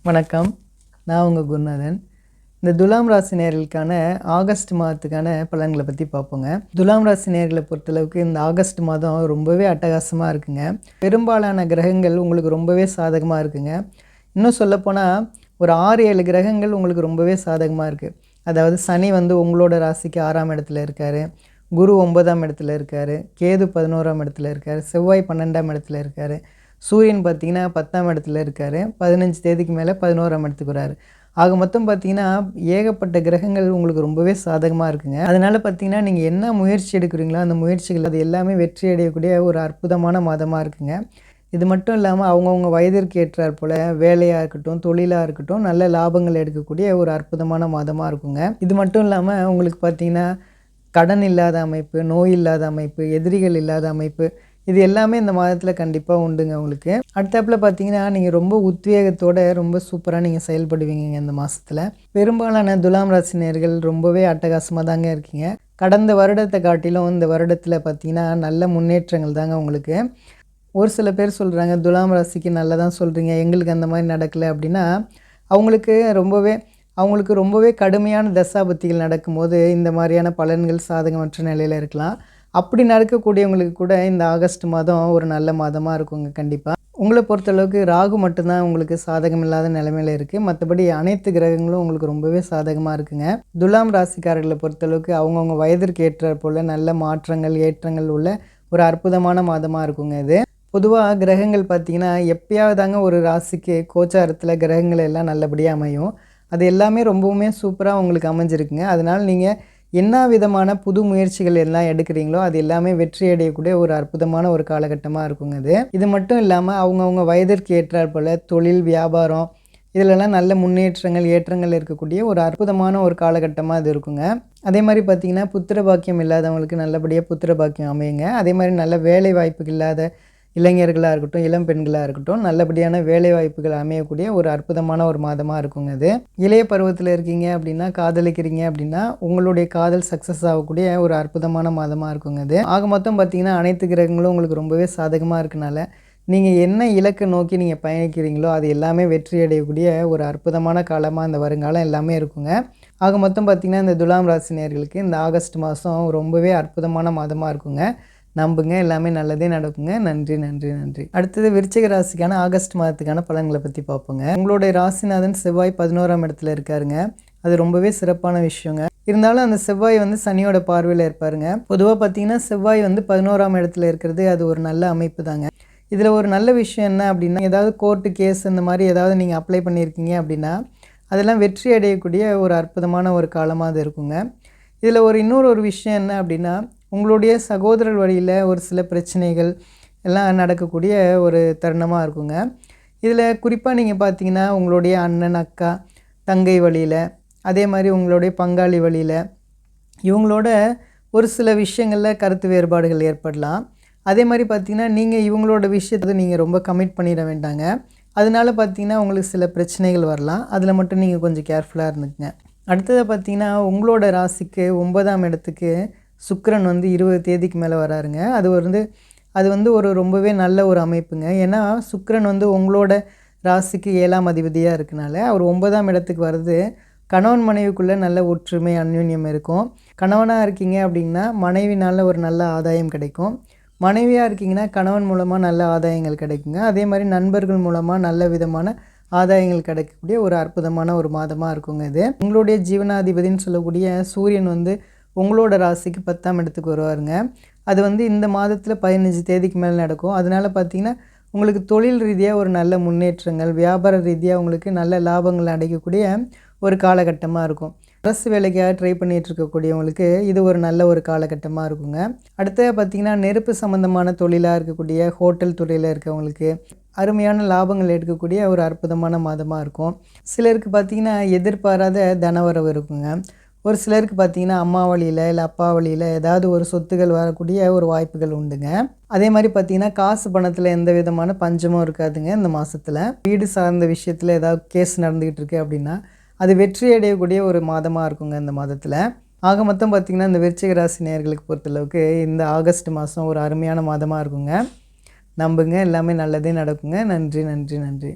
வணக்கம். நான் உங்கள் குருநாதன். இந்த துலாம் ராசி நேயர்களுக்கான ஆகஸ்ட் மாதத்துக்கான பலன்களை பற்றி பார்ப்போங்க. துலாம் ராசி நேயர்களை பொறுத்தளவுக்கு இந்த ஆகஸ்ட் மாதம் ரொம்பவே அட்டகாசமாக இருக்குங்க. பெரும்பாலான கிரகங்கள் உங்களுக்கு ரொம்பவே சாதகமாக இருக்குங்க. இன்னும் சொல்லப்போனால் ஒரு 6-7 கிரகங்கள் உங்களுக்கு ரொம்பவே சாதகமாக இருக்குது. அதாவது சனி உங்களோட ராசிக்கு 6ஆம் இடத்துல இருக்கார், குரு 9ஆம் இடத்துல இருக்கார், கேது 11ஆம் இடத்துல இருக்கார், செவ்வாய் 12ஆம் இடத்துல இருக்கார், சூரியன் பார்த்திங்கன்னா 10ஆம் இடத்துல இருக்கார், 15 தேதிக்கு மேலே 11ஆம் இடத்துக்கு வராரு. ஆக மொத்தம் பார்த்திங்கன்னா ஏகப்பட்ட கிரகங்கள் உங்களுக்கு ரொம்பவே சாதகமாக இருக்குங்க. அதனால் பார்த்திங்கன்னா நீங்கள் என்ன முயற்சி எடுக்கிறீங்களோ அந்த முயற்சிகள் அது எல்லாமே வெற்றி அடையக்கூடிய ஒரு அற்புதமான மாதமாக இருக்குங்க. இது மட்டும் இல்லாமல் அவங்கவுங்க வயதிற்கு ஏற்றாற் போல் வேலையாக இருக்கட்டும், தொழிலாக இருக்கட்டும், நல்ல லாபங்கள் எடுக்கக்கூடிய ஒரு அற்புதமான மாதமாக இருக்குங்க. இது மட்டும் இல்லாமல் உங்களுக்கு பார்த்திங்கன்னா கடன் இல்லாத அமைப்பு, நோய் இல்லாத அமைப்பு, எதிரிகள் இல்லாத அமைப்பு, இது எல்லாமே இந்த மாதத்தில் கண்டிப்பாக உண்டுங்க உங்களுக்கு. அடுத்தாப்பில் பார்த்தீங்கன்னா நீங்கள் ரொம்ப உத்வேகத்தோடு ரொம்ப சூப்பராக நீங்கள் செயல்படுவீங்க இந்த மாதத்தில். பெரும்பாலான துலாம் ராசி நேயர்கள் ரொம்பவே அட்டகாசமாக தாங்க இருக்கீங்க. கடந்த வருடத்தை காட்டிலும் இந்த வருடத்தில் பார்த்தீங்கன்னா நல்ல முன்னேற்றங்கள் தாங்க உங்களுக்கு. ஒரு சில பேர் சொல்கிறாங்க துலாம் ராசிக்கு நல்லதான் சொல்கிறீங்க, எங்களுக்கு அந்த மாதிரி நடக்கலை அப்படின்னா அவங்களுக்கு ரொம்பவே கடுமையான தசாபுத்திகள் நடக்கும்போது இந்த மாதிரியான பலன்கள் சாதகமற்ற நிலையில் இருக்கலாம். அப்படி நடக்கக்கூடியவங்களுக்கு கூட இந்த ஆகஸ்ட் மாதம் ஒரு நல்ல மாதமாக இருக்குங்க கண்டிப்பாக. உங்களை பொறுத்தளவுக்கு ராகு மட்டும்தான் உங்களுக்கு சாதகம் இல்லாத நிலைமையில் இருக்குது. மற்றபடி அனைத்து கிரகங்களும் உங்களுக்கு ரொம்பவே சாதகமாக இருக்குங்க. துலாம் ராசிக்காரர்களை பொறுத்தளவுக்கு அவங்கவுங்க வயதிற்கு ஏற்ற போல் நல்ல மாற்றங்கள் ஏற்றங்கள் உள்ள ஒரு அற்புதமான மாதமாக இருக்குங்க இது. பொதுவாக கிரகங்கள் பார்த்திங்கன்னா எப்பயாவதாங்க ஒரு ராசிக்கு கோச்சாரத்தில் கிரகங்கள் எல்லாம் நல்லபடியாக அமையும். அது எல்லாமே ரொம்பவுமே சூப்பராக உங்களுக்கு அமைஞ்சிருக்குங்க. அதனால் நீங்கள் என்ன விதமான புது முயற்சிகள் எல்லாம் எடுக்கிறீங்களோ அது எல்லாமே வெற்றி அடையக்கூடிய ஒரு அற்புதமான ஒரு காலகட்டமாக இருக்குங்க இது. இது மட்டும் இல்லாமல் அவங்கவுங்க வயதிற்கு ஏற்றாற் போல் தொழில், வியாபாரம் இதிலெல்லாம் நல்ல முன்னேற்றங்கள் ஏற்றங்கள் இருக்கக்கூடிய ஒரு அற்புதமான ஒரு காலகட்டமாக இது இருக்குங்க. அதே மாதிரி பார்த்திங்கன்னா புத்திர பாக்கியம் இல்லாதவங்களுக்கு நல்லபடியாக புத்திர பாக்கியம் அமையுங்க. அதே மாதிரி நல்ல வேலை வாய்ப்புகள் இல்லாத இளைஞர்களாக இருக்கட்டும், இளம் பெண்களாக இருக்கட்டும், நல்லபடியான வேலை வாய்ப்புகள் அமையக்கூடிய ஒரு அற்புதமான ஒரு மாதமாக இருக்குங்க இது. இளைய பருவத்தில் இருக்கீங்க அப்படின்னா, காதலிக்கிறீங்க அப்படின்னா உங்களுடைய காதல் சக்ஸஸ் ஆகக்கூடிய ஒரு அற்புதமான மாதமாக இருக்குங்க இது. ஆக மொத்தம் பார்த்திங்கன்னா அனைத்து கிரகங்களும் உங்களுக்கு ரொம்பவே சாதகமாக இருக்கனால நீங்கள் என்ன இலக்கை நோக்கி நீங்கள் பயணிக்கிறீங்களோ அது எல்லாமே வெற்றி அடையக்கூடிய ஒரு அற்புதமான காலமாக இந்த வருங்காலம் எல்லாமே இருக்குங்க. ஆக மொத்தம் பார்த்திங்கன்னா இந்த துலாம் ராசி நேயர்களுக்கு இந்த ஆகஸ்ட் மாதம் ரொம்பவே அற்புதமான மாதமாக இருக்குங்க. நம்புங்க, எல்லாமே நல்லதே நடக்குங்க. நன்றி நன்றி நன்றி. அடுத்தது விருச்சிக ராசிக்கான ஆகஸ்ட் மாதத்துக்கான பலன்களை பற்றி பார்ப்போங்க. உங்களுடைய ராசிநாதன் செவ்வாய் 11ஆம் இடத்துல இருக்காருங்க. அது ரொம்பவே சிறப்பான விஷயங்க. இருந்தாலும் அந்த செவ்வாய் சனியோட பார்வையில் இருப்பாருங்க. பொதுவாக பார்த்தீங்கன்னா செவ்வாய் 11ஆம் இடத்துல இருக்கிறது அது ஒரு நல்ல அமைப்பு தாங்க. இதில் ஒரு நல்ல விஷயம் என்ன அப்படின்னா, ஏதாவது கோர்ட்டு கேஸ் இந்த மாதிரி ஏதாவது நீங்கள் அப்ளை பண்ணியிருக்கீங்க அப்படின்னா அதெல்லாம் வெற்றி அடையக்கூடிய ஒரு அற்புதமான ஒரு காலமாக அது இருக்குங்க. இதில் இன்னொரு விஷயம் என்ன அப்படின்னா, உங்களுடைய சகோதரர் வழியில் ஒரு சில பிரச்சனைகள் எல்லாம் நடக்கக்கூடிய ஒரு தருணமாக இருக்குங்க. இதில் குறிப்பாக நீங்கள் பார்த்தீங்கன்னா உங்களுடைய அண்ணன், அக்கா, தங்கை வழியில், அதே மாதிரி உங்களுடைய பங்காளி வழியில் இவங்களோட ஒரு சில விஷயங்களில் கருத்து வேறுபாடுகள் ஏற்படலாம். அதே மாதிரி பார்த்திங்கன்னா நீங்கள் இவங்களோட விஷயத்தை நீங்கள் ரொம்ப கமிட் பண்ணிட வேண்டாங்க. அதனால பார்த்திங்கன்னா உங்களுக்கு சில பிரச்சனைகள் வரலாம். அதில் மட்டும் நீங்கள் கொஞ்சம் கேர்ஃபுல்லாக இருந்துக்குங்க. அடுத்ததாக பார்த்திங்கன்னா உங்களோட ராசிக்கு 9ஆம் இடத்துக்கு சுக்கிரன் 20 தேதிக்கு மேலே வராருங்க. அது ஒரு ரொம்பவே நல்ல ஒரு அமைப்புங்க. ஏன்னா சுக்கிரன் உங்களோட ராசிக்கு 7ஆம் அதிபதியாக இருக்கனால அவர் 9ஆம் இடத்துக்கு வர்றது கணவன் மனைவிக்குள்ளே நல்ல ஒற்றுமை அந்யோன்யம் இருக்கும். கணவனாக இருக்கீங்க அப்படின்னா மனைவினால் ஒரு நல்ல ஆதாயம் கிடைக்கும். மனைவியாக இருக்கீங்கன்னா கணவன் மூலமாக நல்ல ஆதாயங்கள் கிடைக்குங்க. அதே மாதிரி நண்பர்கள் மூலமாக நல்ல விதமான ஆதாயங்கள் கிடைக்கக்கூடிய ஒரு அற்புதமான ஒரு மாதமாக இருக்குங்க இது. உங்களுடைய ஜீவனாதிபதினு சொல்லக்கூடிய சூரியன் உங்களோட ராசிக்கு 10ஆம் இடத்துக்கு வருவாருங்க. அது இந்த மாதத்தில் 15 தேதிக்கு மேலே நடக்கும். அதனால் பார்த்திங்கன்னா உங்களுக்கு தொழில் ரீதியாக ஒரு நல்ல முன்னேற்றங்கள், வியாபார ரீதியாக உங்களுக்கு நல்ல லாபங்கள் அடைக்கக்கூடிய ஒரு காலகட்டமாக இருக்கும். அரசு வேலைக்காக ட்ரை பண்ணிகிட்டு இருக்கக்கூடியவங்களுக்கு இது ஒரு நல்ல ஒரு காலகட்டமாக இருக்குங்க. அடுத்து பார்த்திங்கன்னா நெருப்பு சம்மந்தமான தொழிலாக இருக்கக்கூடிய ஹோட்டல் துறையில் இருக்கவங்களுக்கு அருமையான லாபங்கள் எடுக்கக்கூடிய ஒரு அற்புதமான மாதமாக இருக்கும். சிலருக்கு பார்த்திங்கன்னா எதிர்பாராத தனவரவு இருக்குங்க. ஒரு சிலருக்கு பார்த்திங்கன்னா அம்மா வழியில் இல்லை அப்பா வழியில் ஏதாவது ஒரு சொத்துகள் வரக்கூடிய ஒரு வாய்ப்புகள் உண்டுங்க. அதே மாதிரி பார்த்திங்கன்னா காசு பணத்தில் எந்த விதமான பஞ்சமும் இருக்காதுங்க இந்த மாதத்தில். வீடு சார்ந்த விஷயத்தில் ஏதாவது கேஸ் நடந்துக்கிட்டு இருக்கு அப்படின்னா அது வெற்றி அடையக்கூடிய ஒரு மாதமாக இருக்குங்க இந்த மாதத்தில். ஆக மொத்தம் பார்த்திங்கன்னா இந்த விருச்சிக ராசி நேயர்களுக்கு பொறுத்தளவுக்கு இந்த ஆகஸ்ட் மாதம் ஒரு அருமையான மாதமாக இருக்குங்க. நம்புங்க, எல்லாமே நல்லதே நடக்குங்க. நன்றி நன்றி நன்றி.